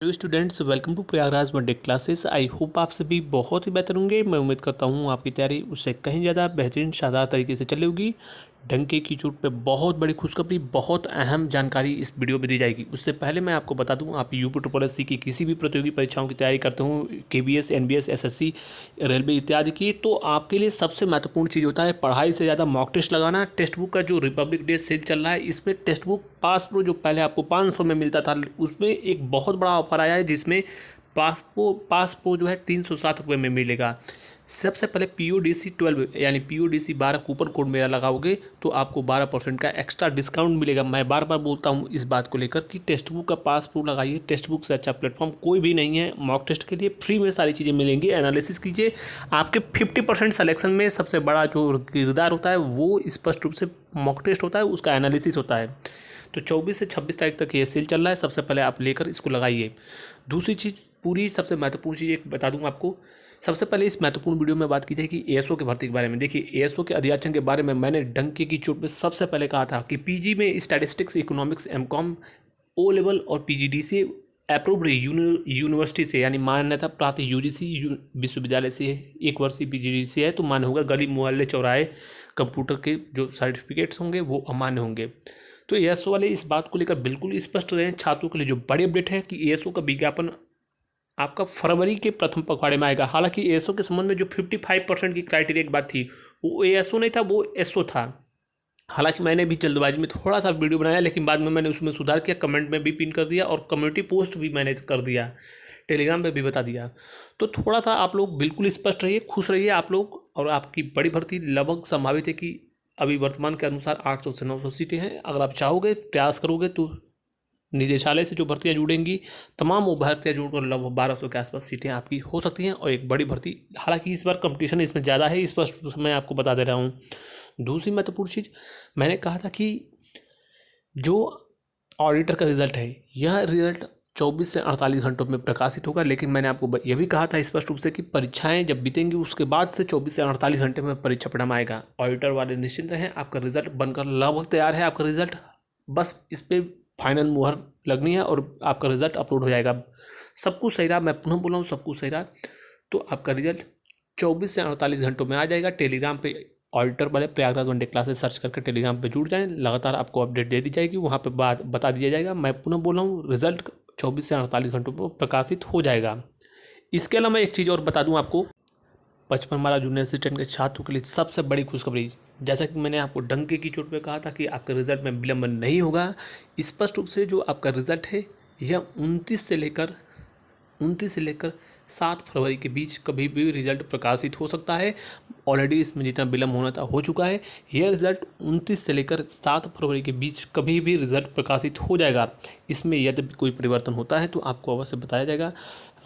Hello students, welcome to Prayagraj one day classes. I hope आप सभी बहुत ही बेहतर होंगे। मैं उम्मीद करता हूँ आपकी तैयारी उससे कहीं ज़्यादा बेहतरीन शानदार तरीके से चली होगी। डंके की चोट पे बहुत बड़ी खुशखबरी, बहुत अहम जानकारी इस वीडियो में दी जाएगी। उससे पहले मैं आपको बता दूं, आप यूपी ट्रिपल एस सी की किसी भी प्रतियोगी परीक्षाओं की तैयारी करते हो, केबीएस, एनबीएस, एसएससी, रेलवे इत्यादि की, तो आपके लिए सबसे महत्वपूर्ण चीज़ होता है पढ़ाई से ज़्यादा मॉक टेस्ट लगाना। टेक्स्ट बुक का जो रिपब्लिक डे सेल चल रहा है, इसमें टेक्स्ट बुक पास प्रो जो पहले आपको 500 में मिलता था, उसमें एक बहुत बड़ा ऑफर आया है जिसमें पास प्रो जो है 307 रुपये में मिलेगा। सबसे पहले PODC 12 यानी PODC 12 कूपन कोड मेरा लगाओगे तो आपको 12% का एक्स्ट्रा डिस्काउंट मिलेगा। मैं बार बार बोलता हूँ इस बात को लेकर कि टेक्स्ट बुक का पास प्रो लगाइए। टेक्स्ट बुक से अच्छा प्लेटफॉर्म कोई भी नहीं है। मॉक टेस्ट के लिए फ्री में सारी चीज़ें मिलेंगी। एनालिसिस कीजिए। आपके 50% सिलेक्शन में सबसे बड़ा जो किरदार होता है वो स्पष्ट रूप से मॉक टेस्ट होता है, उसका एनालिसिस होता है। तो 24 से 26 तारीख तक ये सेल चल रहा है। सबसे पहले आप लेकर इसको लगाइए। दूसरी चीज़, पूरी सबसे महत्वपूर्ण चीज़ एक बता दूं आपको। सबसे पहले इस महत्वपूर्ण वीडियो में बात की जाए कि एएसओ के भर्ती के बारे में। देखिए, एएसओ के अध्याचन के बारे में मैंने डंके की चोट में सबसे पहले कहा था कि पीजी में statistics, economics, MCom, O level और पीजीडीसी अप्रूव्ड यूनिवर्सिटी से, यानी मान्यता प्राप्त यूजीसी विश्वविद्यालय से एक वर्षीय पीजीडीसी है तो मान्य होगा। गली मोहल्ले चौराहे कंप्यूटर के जो सर्टिफिकेट्स होंगे वो अमान्य होंगे। तो एएसओ वाले इस बात को लेकर बिल्कुल स्पष्ट रहें। छात्रों के लिए जो बड़ी अपडेट है कि एएसओ का विज्ञापन आपका फरवरी के प्रथम पखवाड़े में आएगा। हालांकि एएसओ के संबंध में जो 55% की क्राइटेरिया की बात थी, वो एएसओ नहीं था, वो एसओ था। हालांकि मैंने भी जल्दबाजी में थोड़ा सा वीडियो बनाया, लेकिन बाद में मैंने उसमें सुधार किया, कमेंट में भी पिन कर दिया और कम्युनिटी पोस्ट भी मैंने कर दिया, टेलीग्राम पे भी बता दिया। तो थोड़ा सा आप लोग बिल्कुल स्पष्ट रहिए, खुश रहिए आप लोग। और आपकी बड़ी भर्ती लगभग संभावित है कि अभी वर्तमान के अनुसार 800 से 900 सीटें हैं। अगर आप चाहोगे, प्रयास करोगे तो निदेशालय से जो भर्तियाँ जुड़ेंगी, तमाम वो भर्तियाँ जुड़कर लगभग 1200 के आसपास सीटें आपकी हो सकती हैं और एक बड़ी भर्ती। हालांकि इस बार कंपटीशन इसमें ज़्यादा है, इस पर मैं आपको बता दे रहा हूँ। दूसरी महत्वपूर्ण चीज़, मैंने कहा था कि जो ऑडिटर का रिजल्ट है, यह रिजल्ट 24 से 48 घंटों में प्रकाशित होगा। लेकिन मैंने आपको यह भी कहा था स्पष्ट रूप से कि परीक्षाएं जब बीतेंगी उसके बाद से 24 से 48 घंटे में परीक्षा परिणाम आएगा। ऑडिटर वाले निश्चिंत रहें, आपका रिजल्ट बनकर लगभग तैयार है। आपका रिजल्ट बस इस पर फाइनल मुहर लगनी है और आपका रिजल्ट अपलोड हो जाएगा। सब कुछ सही रहा, मैं पुनः बोल रहा हूँ, सब कुछ सही रहा तो आपका रिजल्ट 24 से 48 घंटों में आ जाएगा। टेलीग्राम पे ऑडिटर वाले Prayagraj one day classes search करके टेलीग्राम पे जुड़ जाएं। लगातार आपको अपडेट दे दी जाएगी, वहाँ पे बात बता दिया जाएगा। मैं पुनः बोल रहा हूँ, रिजल्ट 24 से 48 घंटों में प्रकाशित हो जाएगा। इसके अलावा मैं एक चीज़ और बता दूँ आपको, 55 जूनियर असिस्टेंट के छात्रों के लिए सबसे बड़ी खुशखबरी। जैसा कि मैंने आपको डंके की चोट पे कहा था कि आपके रिजल्ट में विलंब नहीं होगा। स्पष्ट रूप से जो आपका रिजल्ट है, यह 29 से लेकर 7 फरवरी के बीच कभी भी रिजल्ट प्रकाशित हो सकता है। ऑलरेडी इसमें जितना विलम्ब होना था हो चुका है। यह रिजल्ट 29 से लेकर 7 फरवरी के बीच कभी भी रिजल्ट प्रकाशित हो जाएगा। इसमें यदि कोई परिवर्तन होता है तो आपको अवश्य बताया जाएगा।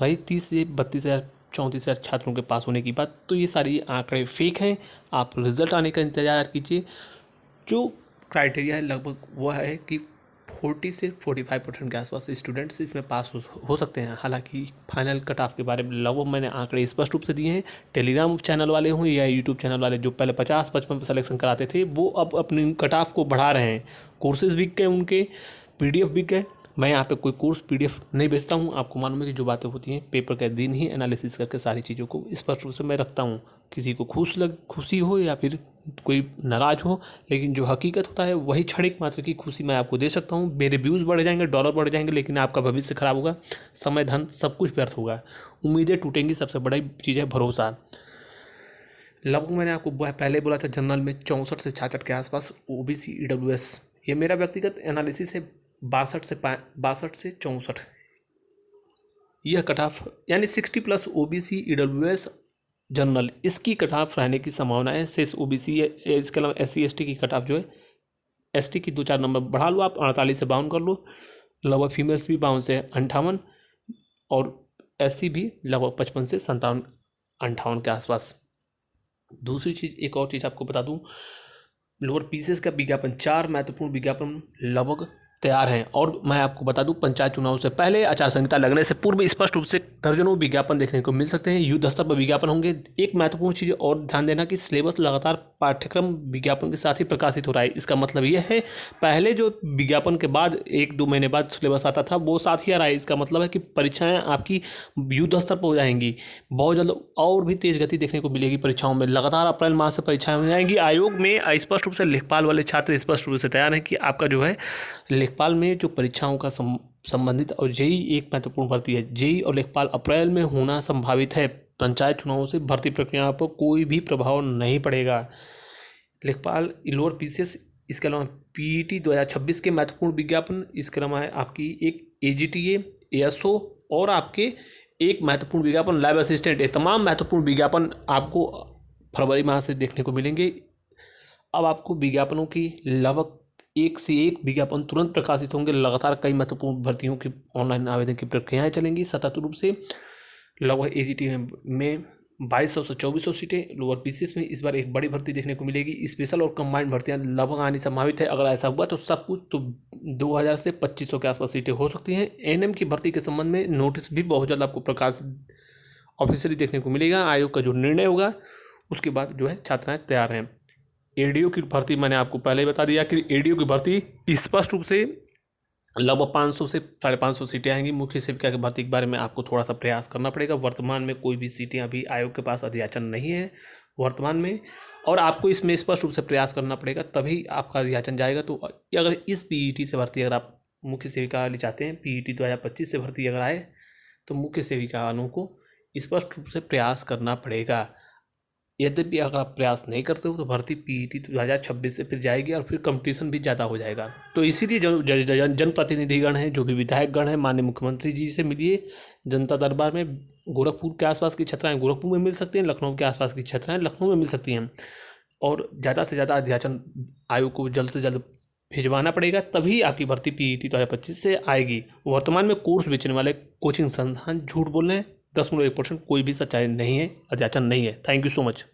रही 30 से 32,000 34,000 छात्रों के पास होने की बात, तो ये सारी आंकड़े फेक हैं। आप रिजल्ट आने का इंतजार कीजिए। जो क्राइटेरिया है लगभग वह है कि 40 से 45% के आसपास स्टूडेंट्स इसमें पास हो सकते हैं। हालांकि फाइनल कट ऑफ के बारे में लगभग मैंने आंकड़े स्पष्ट रूप से दिए हैं। टेलीग्राम चैनल वाले हों या यूट्यूब चैनल वाले, जो पहले 50-55 पर सिलेक्शन कराते थे, वो अब अपनी कट ऑफ को बढ़ा रहे हैं। कोर्सेज बिक गए उनके, PDF बिक गए। मैं यहाँ पे कोई कोर्स PDF नहीं बेचता हूँ। आपको मालूम है कि जो बातें होती हैं पेपर के दिन ही एनालिसिस करके सारी चीज़ों को स्पष्ट रूप से मैं रखता हूँ। किसी को खुशी हो या फिर कोई नाराज हो, लेकिन जो हकीकत होता है वही क्षणिक मात्र की खुशी मैं आपको दे सकता हूँ। मेरे व्यूज़ बढ़ जाएंगे, डॉलर बढ़ जाएंगे, लेकिन आपका भविष्य खराब होगा, समय धन सब कुछ व्यर्थ होगा, उम्मीदें टूटेंगी। सबसे बड़ी चीज़ है भरोसा। लगभग मैंने आपको पहले बोला था, जनरल में 64 से 66 के आसपास, OBC EWS, ये मेरा व्यक्तिगत एनालिसिस है। 62 से 64 यह कट ऑफ, यानी 60+ OBC EWS जनरल, इसकी कट ऑफ रहने की संभावना है। शेष OBC, इसके अलावा SC ST की कट ऑफ जो है, ST की 2-4 नंबर बढ़ा लो आप, 48 से 52 कर लो। लगभग फीमेल्स भी 52 से 58 और SC भी लगभग 55 से 57-58 के आसपास। दूसरी चीज़, एक और चीज़ आपको बता दूं, लोअर पीसेस का विज्ञापन, 4 महत्वपूर्ण विज्ञापन लगभग तैयार हैं। और मैं आपको बता दूं, पंचायत चुनाव से पहले आचार संहिता लगने से पूर्व स्पष्ट रूप से दर्जनों विज्ञापन देखने को मिल सकते हैं। युद्ध स्तर पर विज्ञापन होंगे। एक महत्वपूर्ण चीज़ और ध्यान देना कि सिलेबस लगातार पाठ्यक्रम विज्ञापन के साथ ही प्रकाशित हो रहा है। इसका मतलब यह है, पहले जो विज्ञापन के बाद 1-2 महीने बाद सिलेबस आता था वो साथ ही आ रहा है। इसका मतलब है कि परीक्षाएँ आपकी युद्ध स्तर पर हो जाएंगी बहुत जल्द। और भी तेज गति देखने को मिलेगी परीक्षाओं में। लगातार अप्रैल माह से परीक्षाएं हो जाएंगी। आयोग में स्पष्ट रूप से लेखपाल वाले छात्र स्पष्ट रूप से तैयार हैं कि आपका जो है लेखपाल में जो परीक्षाओं का संबंधित और जेई एक महत्वपूर्ण भर्ती है। जेई और लेखपाल अप्रैल में होना संभावित है। पंचायत चुनावों से भर्ती प्रक्रिया पर कोई भी प्रभाव नहीं पड़ेगा। लेखपाल, लोअर पीसीएस, इसके अलावा पीईटी 2026 के महत्वपूर्ण विज्ञापन, इसके अलावा है आपकी एक एजीटीए, एएसओ और आपके एक महत्वपूर्ण विज्ञापन लैब असिस्टेंट। ये तमाम महत्वपूर्ण विज्ञापन आपको फरवरी माह से देखने को मिलेंगे। अब आपको विज्ञापनों की लगभग एक से एक विज्ञापन तुरंत प्रकाशित होंगे। लगातार कई महत्वपूर्ण भर्तियों की ऑनलाइन आवेदन की प्रक्रियाएं चलेंगी सतत रूप से। लगभग एजीटी में 2200 से 2400 सीटें, लोअर पीसीएस में इस बार एक बड़ी भर्ती देखने को मिलेगी। स्पेशल और कंबाइंड भर्तियां लगभग आनी संभावित है। अगर ऐसा हुआ तो सब कुछ तो 2000 से 2500 के आसपास सीटें हो सकती हैं। एनएम की भर्ती के संबंध में नोटिस भी बहुत जल्द आपको प्रकाशित ऑफिशियली देखने को मिलेगा। आयोग का जो निर्णय होगा उसके बाद जो है छात्राएँ तैयार हैं। एडीओ की भर्ती मैंने आपको पहले ही बता दिया कि एडीओ की भर्ती स्पष्ट रूप से लगभग 500 से 550 सीटें आएंगी। मुख्य सेविका की भर्ती के बारे में आपको थोड़ा सा प्रयास करना पड़ेगा। वर्तमान में कोई भी सीटें अभी आयोग के पास अधियाचन नहीं है वर्तमान में, और आपको इसमें स्पष्ट रूप से प्रयास करना पड़ेगा, तभी आपका अधियाचन जाएगा। तो अगर इस पीईटी से भर्ती, अगर आप मुख्य सेविका वाली चाहते हैं, पीईटी 2025 से भर्ती अगर आए तो मुख्य सेविका वालों को स्पष्ट रूप से प्रयास करना पड़ेगा। यद्यपि अगर आप प्रयास नहीं करते हो तो भर्ती पीईटी 2026 से फिर जाएगी और फिर कंपटीशन भी ज़्यादा हो जाएगा। तो इसीलिए जो जनप्रतिनिधिगण हैं, जो भी विधायकगण हैं, माननीय मुख्यमंत्री जी से मिलिए जनता दरबार में। गोरखपुर के आसपास की छात्राएं गोरखपुर में मिल सकती हैं, लखनऊ के आसपास की छात्राएं लखनऊ में मिल सकती हैं। और ज़्यादा से ज़्यादा अध्याचन आयोग को जल्द से जल्द भिजवाना पड़ेगा, तभी आपकी भर्ती पीईटी 2025 से आएगी। वर्तमान में कोर्स बेचने वाले कोचिंग संस्थान झूठ बोल रहे हैं। 10.1% कोई भी सच्चाई नहीं है, अध्याचन नहीं है। Thank you so much.